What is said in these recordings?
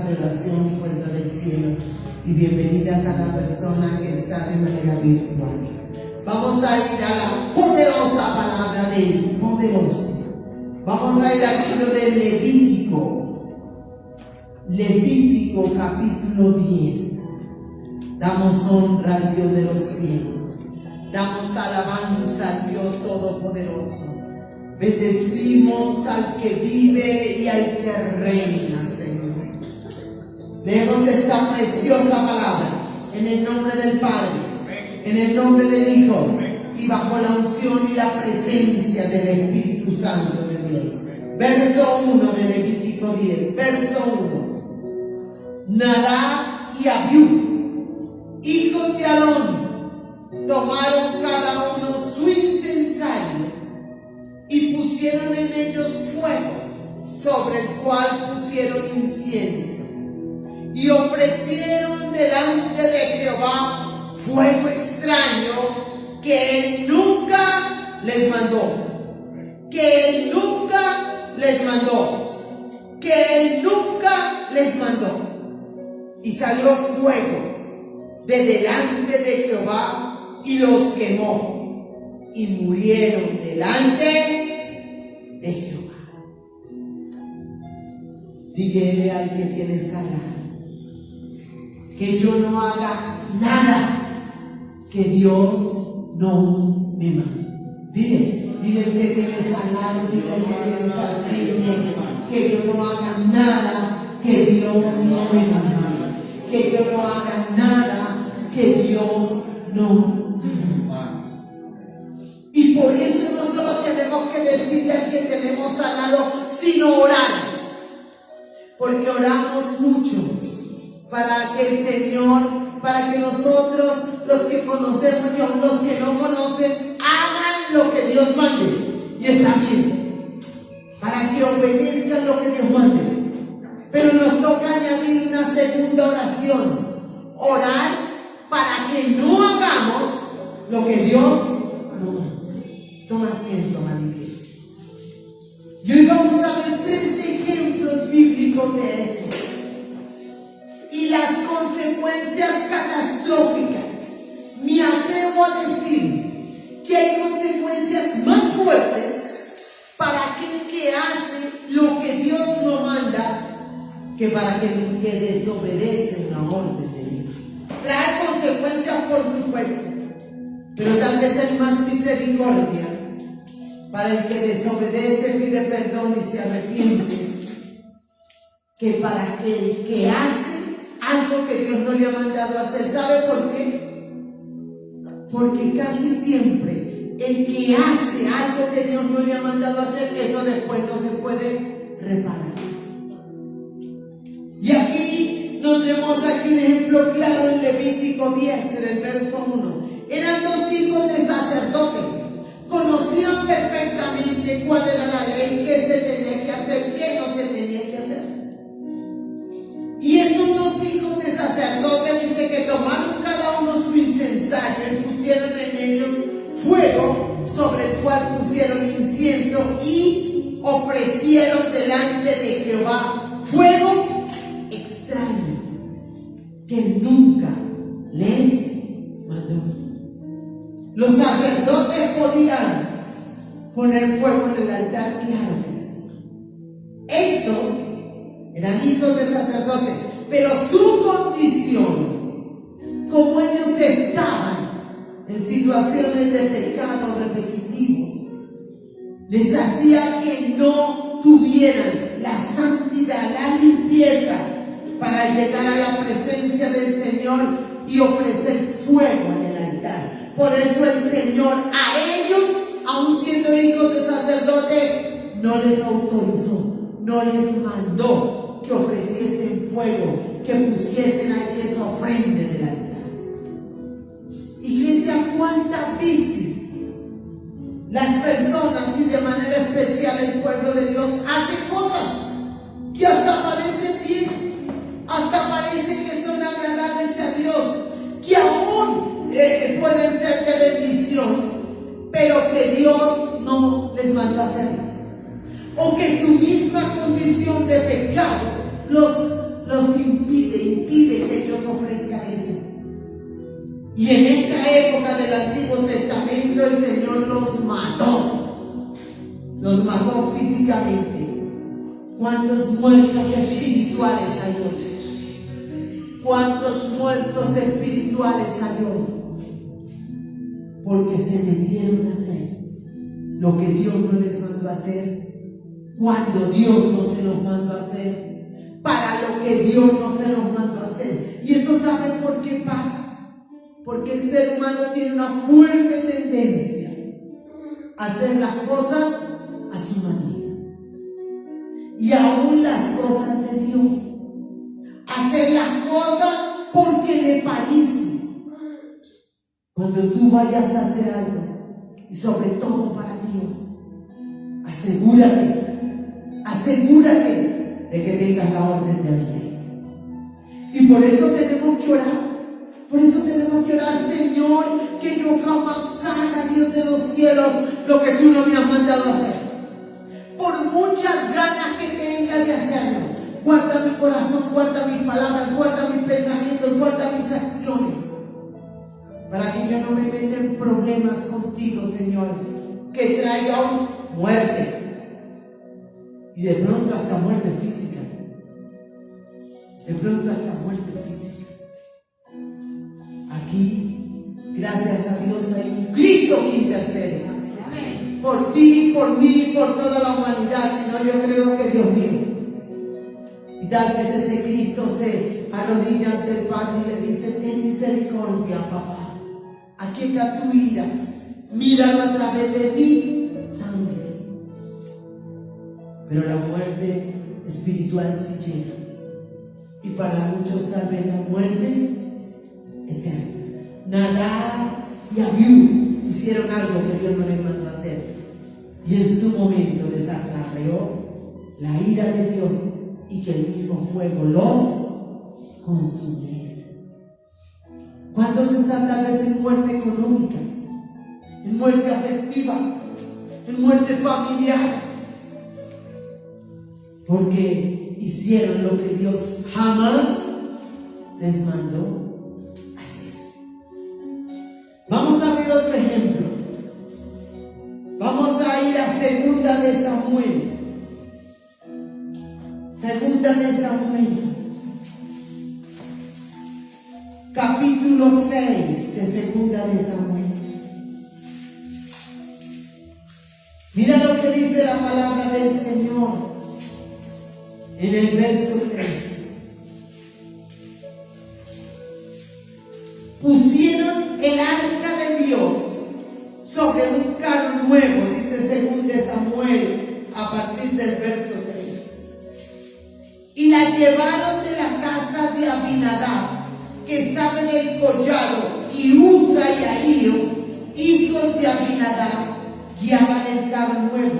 de oración Puerta del Cielo y bienvenida a cada persona que está de manera virtual. Vamos a ir a la poderosa palabra del poderoso. Vamos a ir al libro de Levítico capítulo 10. Damos honra al Dios de los cielos. Damos alabanza al Dios Todopoderoso. Bendecimos al que vive y al que reina, Señor. Leemos esta preciosa palabra en el nombre del Padre, en el nombre del Hijo y bajo la unción y la presencia del Espíritu Santo de Dios. Verso 1 de Levítico 10, verso 1. Nadab y Abiú, hijos de Aarón, tomaron cada uno su incensario y pusieron en ellos fuego, sobre el cual pusieron incienso, y ofrecieron delante de Jehová fuego extraño que él nunca les mandó, y salió fuego de delante de Jehová y los quemó, y murieron delante de Jehová. Dígale al que tienes al lado que yo no haga nada que Dios no me mande. Dile al que tienes al lado, dile al que tienes al frente, que yo no haga nada que Dios no me mande. Que yo no haga nada que Dios no me mande. Y por eso nosotros tenemos que decirle al que tenemos al lado, sino orar. Porque oramos mucho para que el Señor, para que nosotros, los que conocemos y aún los que no conocen, hagan lo que Dios mande. Y está bien. Para que obedezcan lo que Dios mande. Pero nos toca añadir una segunda oración. Orar para que no hagamos lo que Dios no manda. Toma asiento, amada iglesia. Y hoy vamos a ver 3 ejemplos bíblicos de eso. Y las consecuencias catastróficas. Me atrevo a decir que hay consecuencias más fuertes para aquel que hace lo que Dios no manda que para aquel que desobedece una orden de Dios. Trae consecuencias, por supuesto, pero tal vez hay más misericordia para el que desobedece, pide perdón y se arrepiente, que para aquel que hace algo que Dios no le ha mandado hacer. ¿Sabe por qué? Porque casi siempre el que hace algo que Dios no le ha mandado hacer, eso después no se puede reparar. Y aquí nos vemos un ejemplo claro en Levítico 10, en el verso 1. Eran 2 hijos de sacerdotes. Conocían perfectamente cuál era la ley, qué se tenía que hacer, qué no se tenía que hacer. Y estos 2 hijos de sacerdotes dice que tomaron cada uno su incensario y pusieron en ellos fuego, sobre el cual pusieron incienso y ofrecieron delante de Jehová fuego extraño que nunca les mandó. Los sacerdotes podían poner fuego en el altar, claro que sí. Estos eran hijos de sacerdotes, pero su condición, como ellos estaban en situaciones de pecado repetitivos, les hacía que no tuvieran la santidad, la limpieza para llegar a la presencia del Señor y ofrecer fuego en el altar. Por eso el Señor a ellos, aun siendo hijos de sacerdote, no les autorizó, no les mandó que ofreciesen fuego, que pusiesen allí esa ofrenda en el altar. Iglesia, ¿cuántas veces las personas y de manera especial el pueblo de Dios hacen cosas que hasta parecen bien, hasta parece que son agradables a Dios, que aún pueden ser de bendición, pero que Dios no les mandó a hacerlas, o que su misma condición de pecado los los impide que ellos ofrezcan eso. Y en esta época del Antiguo Testamento el Señor los mató físicamente. ¿Cuántos muertos espirituales hay hoy? ¿Cuántos muertos espirituales hay hoy? Porque se metieron a hacer lo que Dios no les mandó a hacer, cuando Dios no se los mandó a hacer, para lo que Dios no se los mandó a hacer. Y eso, ¿saben por qué pasa? Porque el ser humano tiene una fuerte tendencia a hacer las cosas a su manera. Y aún las cosas de Dios, hacer las cosas porque le parece. Cuando tú vayas a hacer algo, y sobre todo para Dios, asegúrate de que tengas la orden del Rey. Y por eso tenemos que orar. Por eso tenemos que orar: Señor, que yo jamás haga, Dios de los cielos, lo que tú no me has mandado a hacer. Por muchas ganas que tenga de hacerlo, guarda mi corazón, guarda mis palabras, guarda mis pensamientos, guarda mis acciones, para que yo no me meta en problemas contigo, Señor, que traiga muerte. Y de pronto hasta muerte física. Aquí, gracias a Dios, hay un Cristo que intercede. Por ti, por mí, por toda la humanidad. Si no, yo creo que Dios mío. Y tal vez ese Cristo se arrodilla ante el Padre y le dice: ten misericordia, papá. Aquí está tu ira. Míralo a través de mi sangre. Pero la muerte espiritual sí llega. Y para muchos tal vez la muerte eterna. Nadab y Abiú hicieron algo que Dios no les mandó a hacer. Y en su momento les acarreó la ira de Dios, y que el mismo fuego los consumiese. ¿Cuántos están tal vez en muerte económica, en muerte afectiva, en muerte familiar? Porque hicieron lo que Dios jamás les mandó hacer. Vamos a ver otro ejemplo. Vamos a ir a Segunda de Samuel. Segunda de Samuel, capítulo 6 de Segunda de Samuel. Mira lo que dice la palabra del Señor en el verso 3. Pusieron el arca de Dios sobre un carro nuevo, dice Segunda de Samuel, a partir del verso 6. Y la llevaron de la casa de Abinadab, que estaba en el collado, y Uza y Ahío, hijos de Abinadab, guiaban el carro nuevo.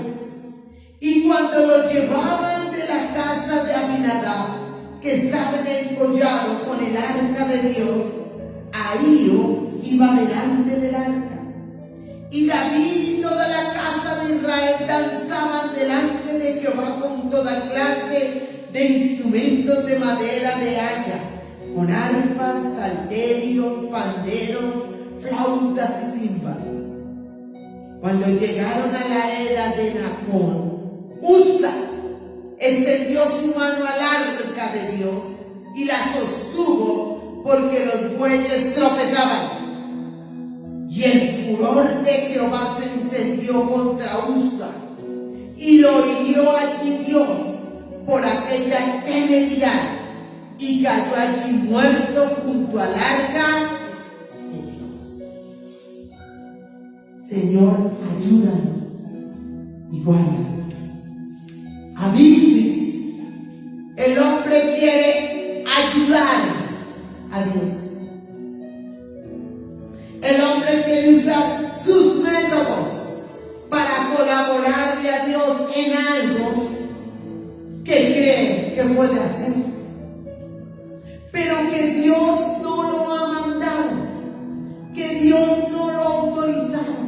Y cuando lo llevaban de la casa de Abinadab, que estaba en el collado con el arca de Dios, Ahío iba delante del arca. Y David y toda la casa de Israel danzaban delante de Jehová con toda clase de instrumentos de madera de haya, con arpas, salterios, panderos, flautas y címbalos. Cuando llegaron a la era de Nacón, Uza extendió su mano al arca de Dios y la sostuvo, porque los bueyes tropezaban. Y el furor de Jehová se encendió contra Uza, y lo hirió allí Dios por aquella temeridad, y cayó allí muerto junto al arca de Dios. Señor, ayúdanos y guárdanos. A veces el hombre quiere ayudar a Dios. El hombre quiere usar sus métodos para colaborarle a Dios en algo que cree que puede hacer, pero que Dios no lo ha mandado, que Dios no lo ha autorizado.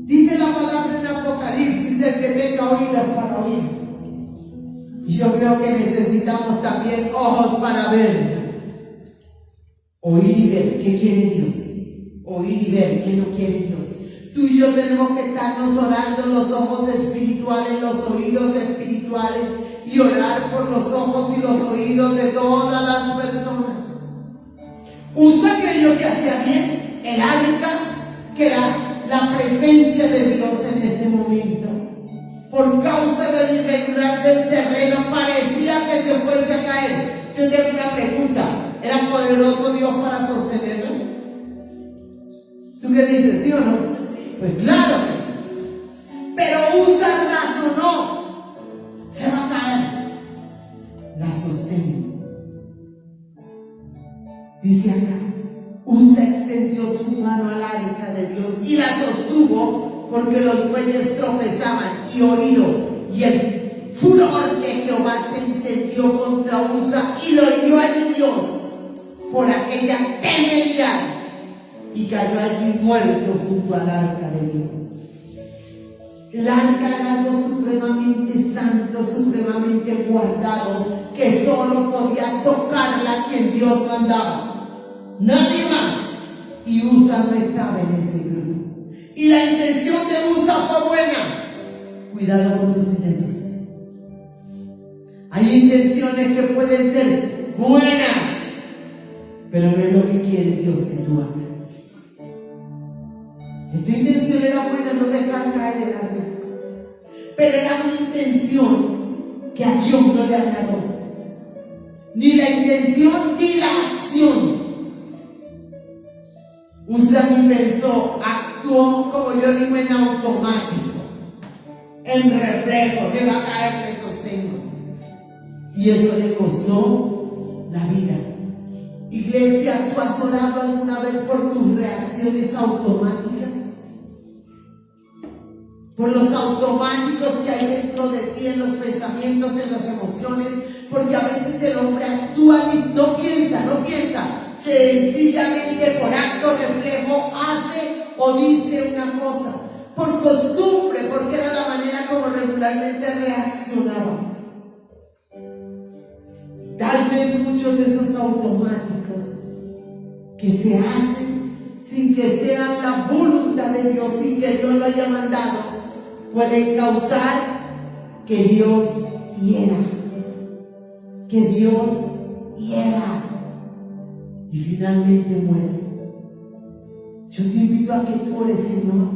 Dice la palabra en Apocalipsis: el que tenga oídos para oír. Y yo creo que necesitamos también también ojos para ver. Oír y ver qué quiere Dios. Oír y ver qué no quiere Dios. Tú y yo tenemos que estarnos orando en los ojos espirituales, los oídos espirituales, y orar por los ojos y los oídos de todas las personas. Usa creyó que hacía bien el arca, que era la presencia de Dios en ese momento. Por causa del irregular del terreno, parecía que se fuese a caer. Yo tengo una pregunta: ¿era poderoso Dios para sostenerlo? ¿Tú qué dices, sí o no? Pues claro que sí. Pero Usa razonó: se va a caer. La sostengo. Dice acá, Usa extendió su mano al arca de Dios y la sostuvo, porque los bueyes tropezaban y oído, y el furor de Jehová se encendió contra Usa y lo hirió allí Dios por aquella temeridad, y cayó allí muerto junto al arca de Dios. El arca era algo supremamente santo, supremamente guardado, que solo podía tocarla quien Dios mandaba, nadie más. Y Usa no estaba en ese grupo. Y la intención de Usa fue buena. Cuidado con tus intenciones. Hay intenciones que pueden ser buenas, pero no es lo que quiere Dios que tú hagas. Esta intención era buena, no dejar caer el arca, pero era una intención que a Dios no le agradó. Ni la intención ni la acción. Usa ni pensó, actuó, como yo digo, en automático, en reflejo. Se va a caer, me sostengo. Y eso le costó la vida. Iglesia, ¿tú has orado alguna vez por tus reacciones automáticas? Por los automáticos que hay dentro de ti, en los pensamientos, en las emociones, porque a veces el hombre actúa y no piensa, sencillamente por acto reflejo hace o dice una cosa, por costumbre, porque era la manera como regularmente reaccionaba. Tal vez muchos de esos automáticos que se hacen sin que sean la voluntad de Dios, sin que Dios lo haya mandado, pueden causar que Dios hiera. Que Dios hiera. Y finalmente muera. Yo te invito a que tú ores, Señor.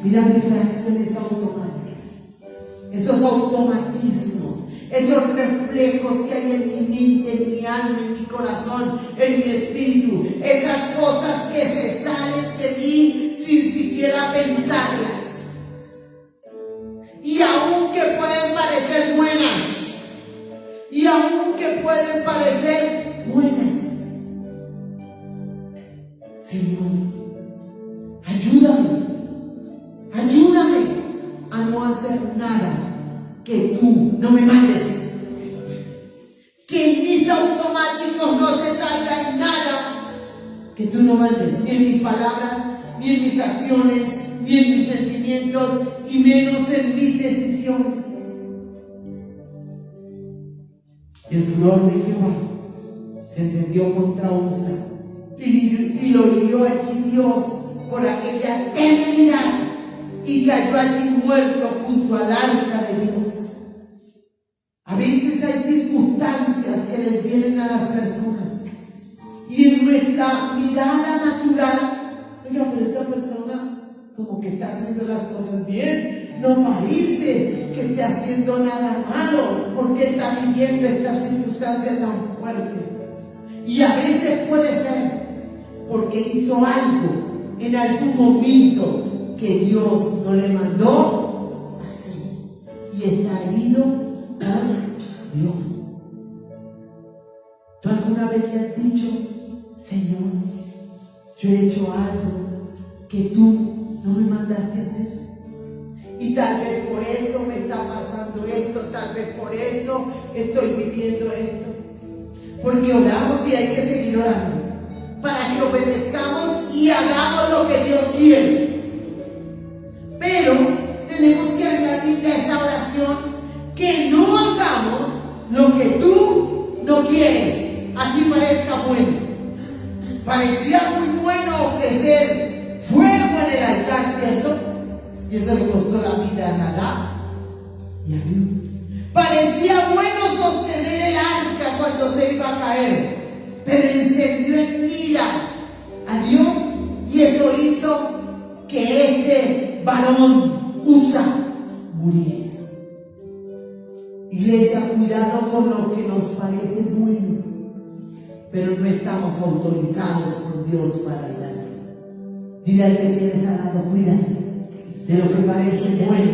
Mira mis reacciones automáticas. Esos automatismos. Esos reflejos que hay en mi mente, en mi alma, en mi corazón, en mi espíritu. Esas cosas que se salen de mí sin siquiera pensarlas. Y aunque pueden parecer buenas, Señor, ayúdame a no hacer nada que tú no me mandes. Que en mis automáticos no se salga nada que tú no mandes, ni en mis palabras, ni en mis acciones, ni en mis sentimientos, y menos en mis decisiones. El furor de Jehová se encendió contra Usa y lo hirió allí Dios por aquella temeridad, y cayó allí muerto junto al arca de Dios. A veces hay circunstancias que les vienen a las personas, y en nuestra mirada natural, oiga, pero esa persona como que está haciendo las cosas bien, no parece que esté haciendo nada malo, porque está viviendo esta circunstancia tan fuerte. Y a veces puede ser porque hizo algo en algún momento que Dios no le mandó hacer, y está herido por Dios. ¿Tú alguna vez le has dicho: Señor, yo he hecho algo que tú no me mandaste a hacer, y tal vez por eso me está pasando esto, tal vez por eso estoy viviendo esto? Porque oramos y hay que seguir orando para que obedezcamos y hagamos lo que Dios quiere. Pero tenemos que añadirle a esa oración que no hagamos lo que tú no quieres quieres, así parezca bueno. Parecía muy bueno ofrecer fuego en el altar, ¿cierto? Y eso le costó la vida a Nadab y a Abiú. Parecía bueno sostener el arca cuando se iba a caer, pero encendió en ira a Dios y eso hizo que este varón Usa muriera. Iglesia, cuidado con lo que nos parece bueno, pero no estamos autorizados por Dios para hacerlo. Dile al que tienes al lado, cuídate de lo que parece bueno,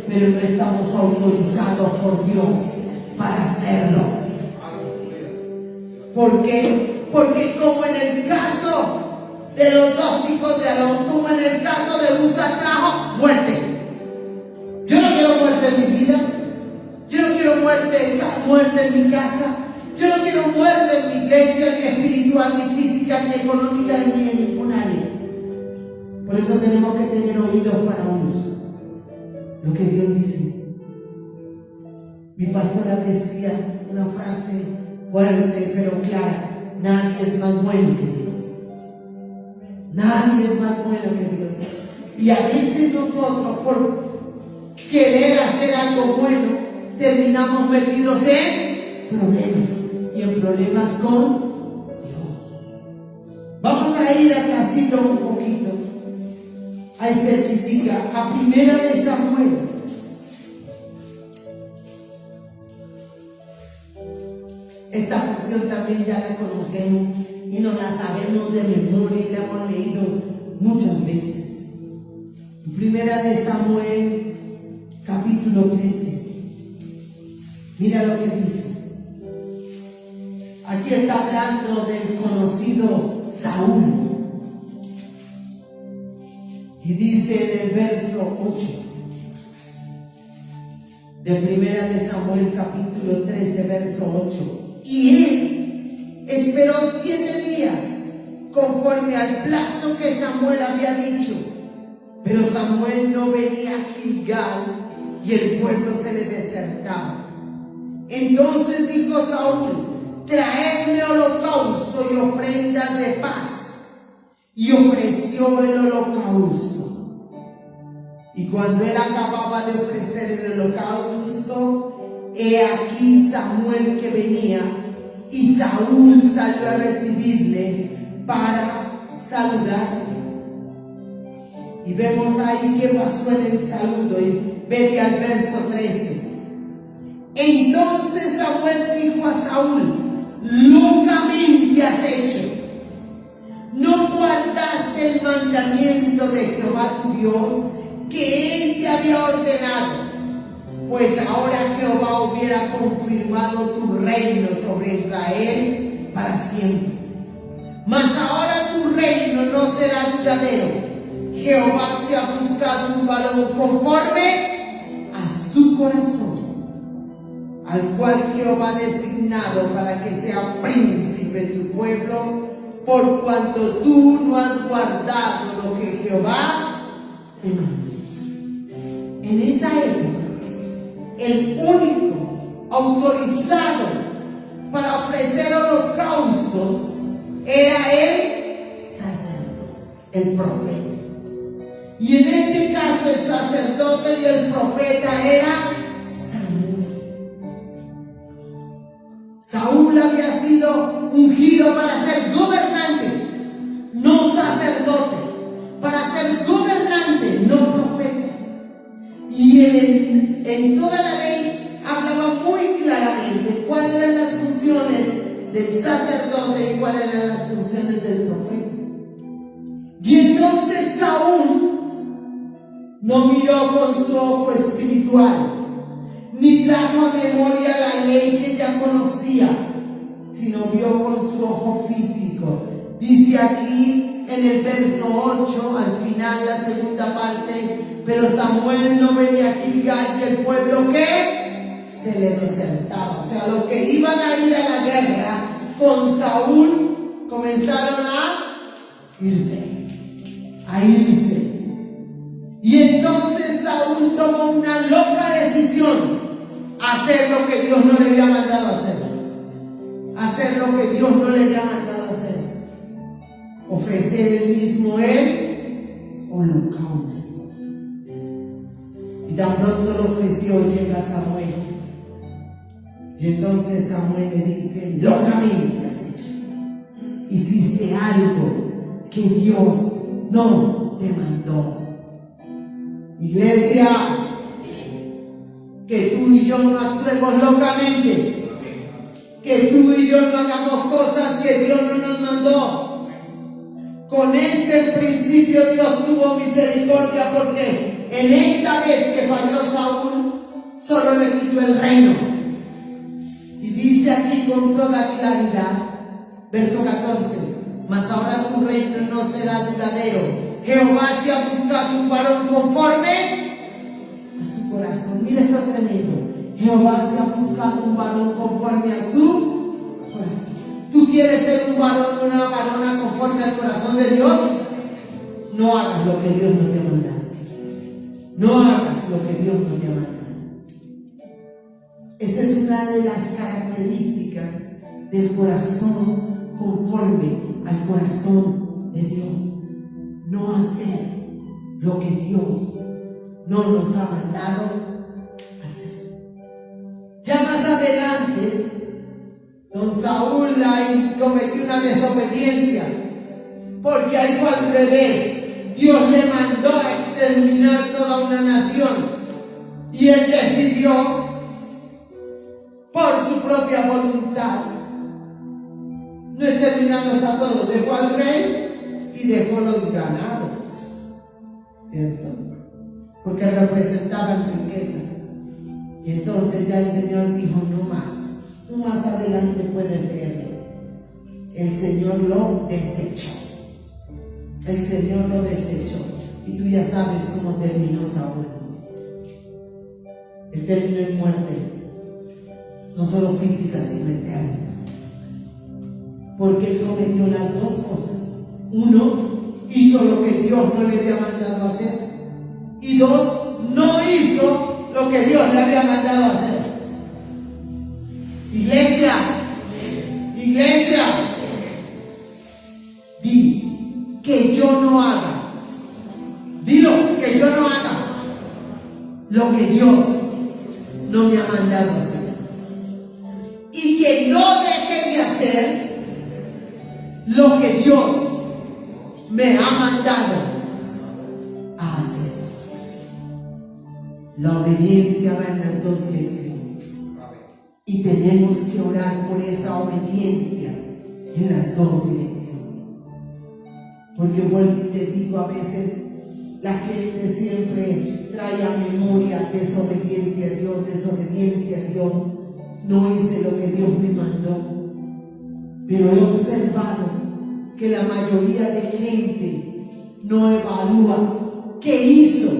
pero no estamos autorizados por Dios para hacerlo. ¿Por qué? Porque como en el caso de los dos hijos de Aarón, como en el caso de Usa, trajo muerte. Yo no quiero muerte en mi vida. Yo no quiero muerte en mi casa. Yo no quiero muerte en mi iglesia, ni espiritual, ni física, ni económica, ni en ningún área. Por eso tenemos que tener oídos para oír lo que Dios dice. Mi pastora decía una frase fuerte pero clara: nadie es más bueno que Dios. Nadie es más bueno que Dios. Y a veces nosotros, por querer hacer algo bueno, terminamos metidos en problemas. Y en problemas con Dios. Vamos a ir atrásito un poquito. Ahí certifica a Primera de Samuel. Esta porción también ya la conocemos y nos la sabemos de memoria y la hemos leído muchas veces. Primera de Samuel, capítulo 13. Mira lo que dice. Aquí está hablando del conocido Saúl. Y dice en el verso 8 de Primera de Samuel, capítulo 13, verso 8. Y él esperó 7 días conforme al plazo que Samuel había dicho. Pero Samuel no venía a Gilgal y el pueblo se le desertaba. Entonces dijo Saúl: traedme holocausto y ofrendas de paz. Y ofreció el holocausto. Y cuando él acababa de ofrecer el holocausto, he aquí Samuel que venía, y Saúl salió a recibirle para saludarle. Y vemos ahí qué pasó en el saludo. Y vete al verso 13. Entonces Samuel dijo a Saúl: locamente has hecho. No guardaste el mandamiento de Jehová tu Dios, que él te había ordenado. Pues ahora Jehová hubiera confirmado tu reino sobre Israel para siempre. Mas ahora tu reino no será duradero. Jehová se ha buscado un varón conforme a su corazón, al cual Jehová ha designado para que sea príncipe de su pueblo, por cuanto tú no has guardado lo que Jehová te mandó. En esa época, el único autorizado para ofrecer holocaustos era el sacerdote, el profeta. Y en este caso el sacerdote y el profeta era Samuel. Saúl había sido ungido para ser gobernante, no sacerdote, para ser gobernante, no profeta. Y en toda la ley hablaba muy claramente cuáles eran las funciones del sacerdote y cuáles eran las funciones del profeta. Y entonces Saúl no miró con su ojo espiritual, ni trajo a memoria la ley que ya conocía, sino vio con su ojo físico. Dice aquí en el verso 8, al final, la segunda parte: pero Samuel no venía a Gilgal y el pueblo que se le desertaba. O sea, los que iban a ir a la guerra con Saúl comenzaron a irse. Y entonces Saúl tomó una loca decisión: hacer lo que Dios no le había mandado hacer. hacer lo que Dios no le había mandado a hacer. Ofrecer el mismo el holocausto. Y tan pronto lo ofreció, llega Samuel. Y entonces Samuel le dice: locamente hiciste algo que Dios no te mandó. Iglesia, que tú y yo no actuemos locamente, que tú y yo no hagamos cosas que Dios no nos mandó. Con este principio Dios tuvo misericordia, porque en esta vez que falló Saúl, solo le quitó el reino. Y dice aquí con toda claridad, verso 14: mas ahora tu reino no será duradero. Jehová se ha buscado un varón conforme a su corazón. Mira esto tremendo. Jehová se ha buscado un varón conforme a su corazón. ¿Tú quieres ser un varón o una varona conforme al corazón de Dios? No hagas lo que Dios no te ha mandado. No hagas lo que Dios no te ha mandado. Esa es una de las características del corazón conforme al corazón de Dios. No hacer lo que Dios no nos ha mandado hacer. Ya más adelante, don Saúl ahí cometió una desobediencia, porque ahí fue al revés. Dios le mandó a exterminar toda una nación y él decidió por su propia voluntad no exterminarlos a todos. Dejó al rey y dejó los ganados, ¿cierto? Porque representaban riquezas. Y entonces ya el Señor dijo: no más. Tú más adelante puedes leerlo. El Señor lo desechó. El Señor lo desechó. Y tú ya sabes cómo terminó Saúl. Él terminó en muerte, no solo física, sino eterna. Porque él cometió las dos cosas. Uno, hizo lo que Dios no le había mandado a hacer. Y dos, no hizo lo que Dios le había mandado a hacer. Iglesia, iglesia, di que yo no haga. Dilo, que yo no haga lo que Dios no me ha mandado a hacer. Y que no deje de hacer lo que Dios me ha mandado a hacer. La obediencia va en las dos direcciones. Y tenemos que orar por esa obediencia en las dos direcciones. Porque vuelvo y te digo, a veces la gente siempre trae a memoria desobediencia a Dios, desobediencia a Dios. No hice lo que Dios me mandó. Pero he observado que la mayoría de gente no evalúa qué hizo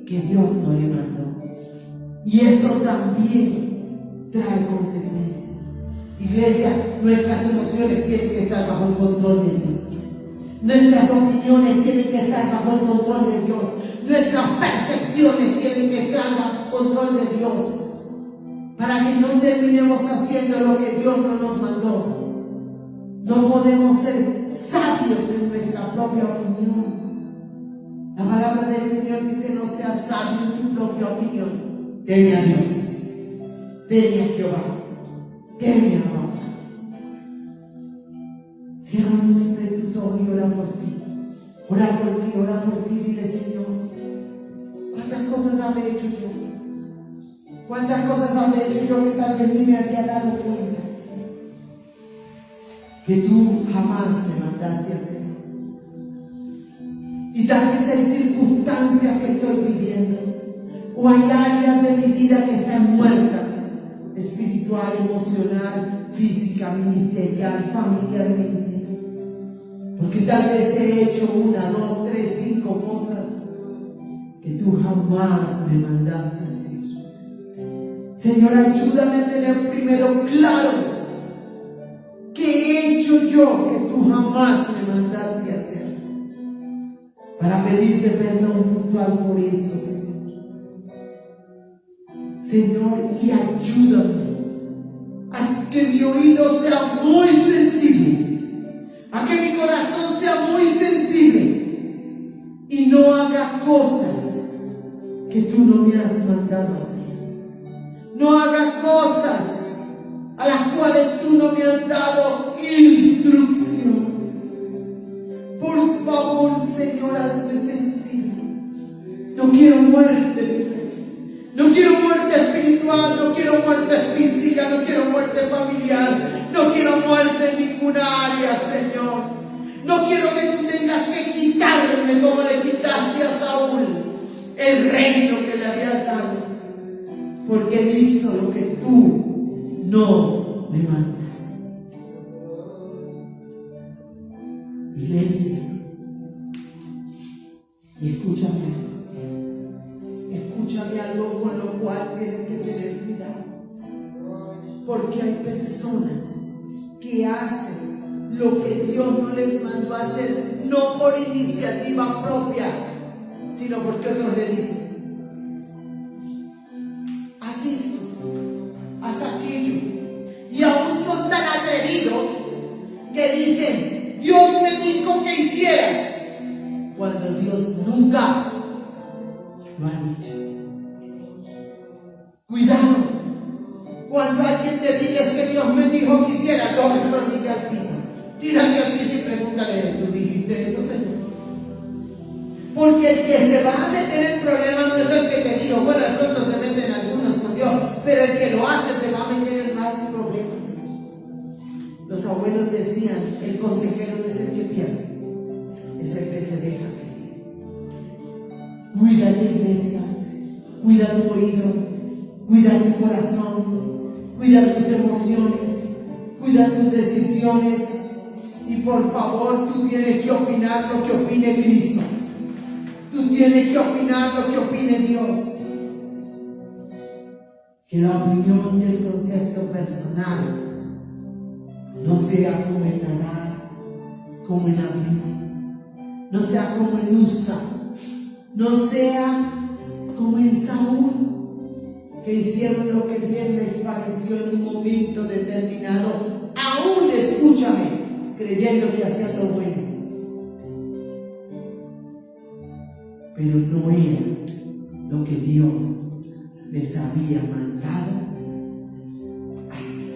que Dios no le mandó. Y eso también trae consecuencias. Iglesia, nuestras emociones tienen que estar bajo el control de Dios. Nuestras opiniones tienen que estar bajo el control de Dios. Nuestras percepciones tienen que estar bajo el control de Dios. Para que no terminemos haciendo lo que Dios no nos mandó. No podemos ser sabios en nuestra propia opinión. La palabra del Señor dice: no seas sabio en tu propia opinión. Teme a Dios, teme a Jehová, teme a Jehová. Cierra un momento tus ojos y ora por ti. Ora por ti, ora por ti. Dile: Señor, ¿cuántas cosas habré hecho yo? ¿Cuántas cosas habré hecho yo que tal vez ni me había dado cuenta? Que tú jamás me mandaste a hacer. Y tal vez hay circunstancias que estoy viviendo, o hay áreas de mi vida que están muertas, espiritual, emocional, física, ministerial, familiarmente. Porque tal vez he hecho 1, 2, 3, 5 cosas que tú jamás me mandaste a hacer. Señor, ayúdame a tener primero claro ¿qué he hecho yo que tú jamás me mandaste a hacer? Para pedirte perdón puntual por eso, Señor. Señor, y ayúdame a que mi oído sea no me has dado instrucción. Por favor, Señor, hazme sencillo. No quiero muerte. No quiero muerte espiritual, no quiero muerte física, no quiero muerte familiar, no quiero muerte en ninguna área, Señor. No quiero que tú tengas que quitarme como le quitaste a Saúl el reino que le habías dado, porque él hizo lo que tú no le mandas. Iglesia, y escúchame algo con lo cual tienes que tener cuidado, porque hay personas que hacen lo que Dios no les mandó a hacer, no por iniciativa propia, sino porque otros le dicen: haz esto, haz aquello, y aún son tan atrevidos que dicen: Dios me dijo que hicieras, cuando Dios nunca lo ha dicho. Cuidado, cuando alguien te diga: es que Dios me dijo que hiciera, doble rodilla al piso, tírate al piso y pregúntale: ¿tú dijiste eso, Señor? Porque el que se va a meter en problemas no es el que te dijo. Bueno, de pronto se meten algunos con Dios, pero el que lo hace se va a meter en más problemas. Los abuelos decían: el consejero no es el que pierde, es el que se deja caer. Cuida tu iglesia, cuida tu oído, cuida tu corazón, cuida tus emociones, cuida tus decisiones, y por favor, tú tienes que opinar lo que opine Cristo. Tú tienes que opinar lo que opine Dios. Que la opinión y el concepto personal no sea como en Nadab, como en Abiú, no sea como en Usa, no sea como en Saúl, que hicieron lo que bien les pareció en un momento determinado, aún, escúchame, creyendo que hacían lo bueno, pero no era lo que Dios les había mandado hacer.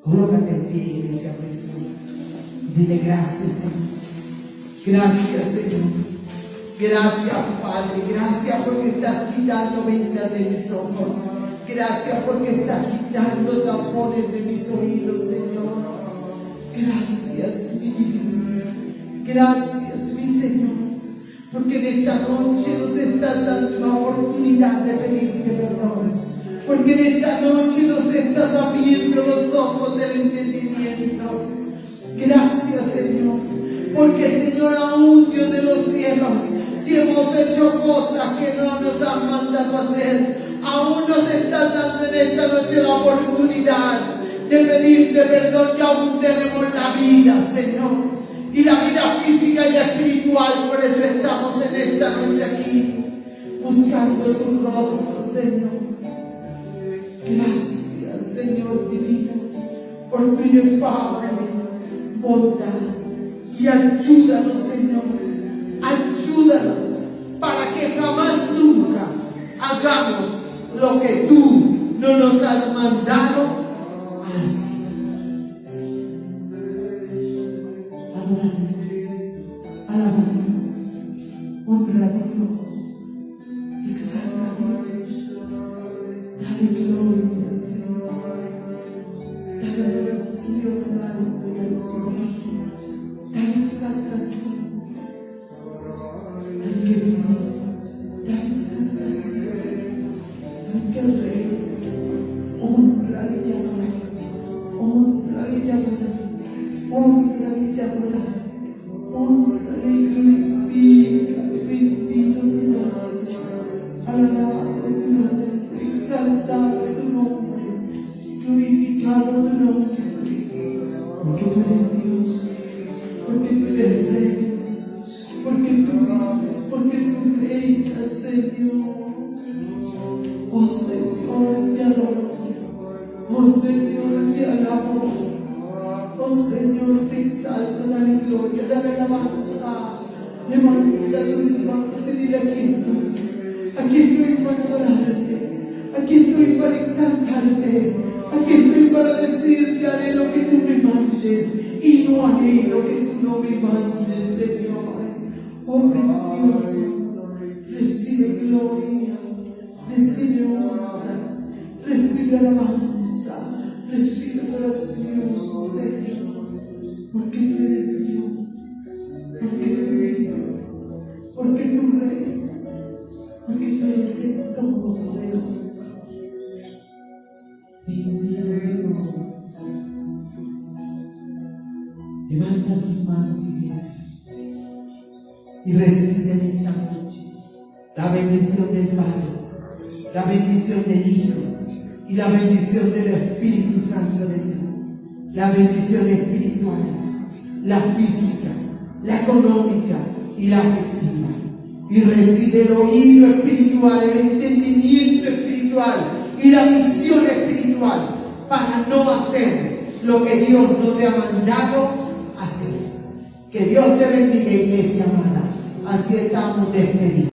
Colócate en pie, iglesia preciosa. Dile: gracias, Señor. Gracias, Señor. Gracias, Padre. Gracias porque estás quitando vendas de mis ojos. Gracias porque estás quitando tapones de mis oídos, Señor. Gracias, mi Dios. Gracias, mi Señor. Porque en esta noche nos estás dando una oportunidad de pedirte perdón. Porque en esta noche nos estás abriendo los ojos del entendimiento. Gracias, Señor. Porque, Señor, aún Dios de los cielos, si hemos hecho cosas que no nos han mandado a hacer, aún nos estás dando en esta noche la oportunidad de pedirte perdón, que aún tenemos la vida, Señor. Y la vida física y la espiritual, por eso estamos en esta noche aquí, buscando tu rostro, Señor. Gracias, Señor divino, por tu inefable bondad. Y ayúdanos, Señor, ayúdanos para que jamás nunca hagamos lo que tú no nos has mandado a hacer. Alaba a Dios, honra a Dios, exalta a Dios, dale gloria, dale adoración, dale adoración, dale exaltación, al que vive, dale exaltación, al que reina, honra y adora, honra y adora, honra y adora. Honrale, glorifícale, bendito tu nombre, alabado tu nombre, exaltado tu nombre, glorificado tu nombre, porque tú eres Dios, porque tú eres Rey, porque tú vives, porque tú reinas, Señor. Oh Señor, te adoro, oh Señor, te alabo. Oh Señor, te exalto, dale gloria, dale alabanza. Levanta tus manos y dile: aquí estoy para adorarte, aquí estoy para exaltarte, aquí estoy para decirte aleluya. no anhelo, que tú no me imagines, Señor. Oh, precioso, recibe gloria, recibe honra, recibe alabanza, recibe adoración, Señor. Porque tú eres Dios, porque tú eres Dios, porque tú eres, porque tú eres el Todopoderoso. Levanta tus manos, iglesia, y recibe en esta noche la bendición del Padre, la bendición del Hijo y la bendición del Espíritu Santo de Dios, la bendición espiritual, la física, la económica y la afectiva. Y recibe el oído espiritual, el entendimiento espiritual y la visión espiritual para no hacer lo que Dios no te ha mandado hacer. Que Dios te bendiga, iglesia amada. Así estamos despedidos.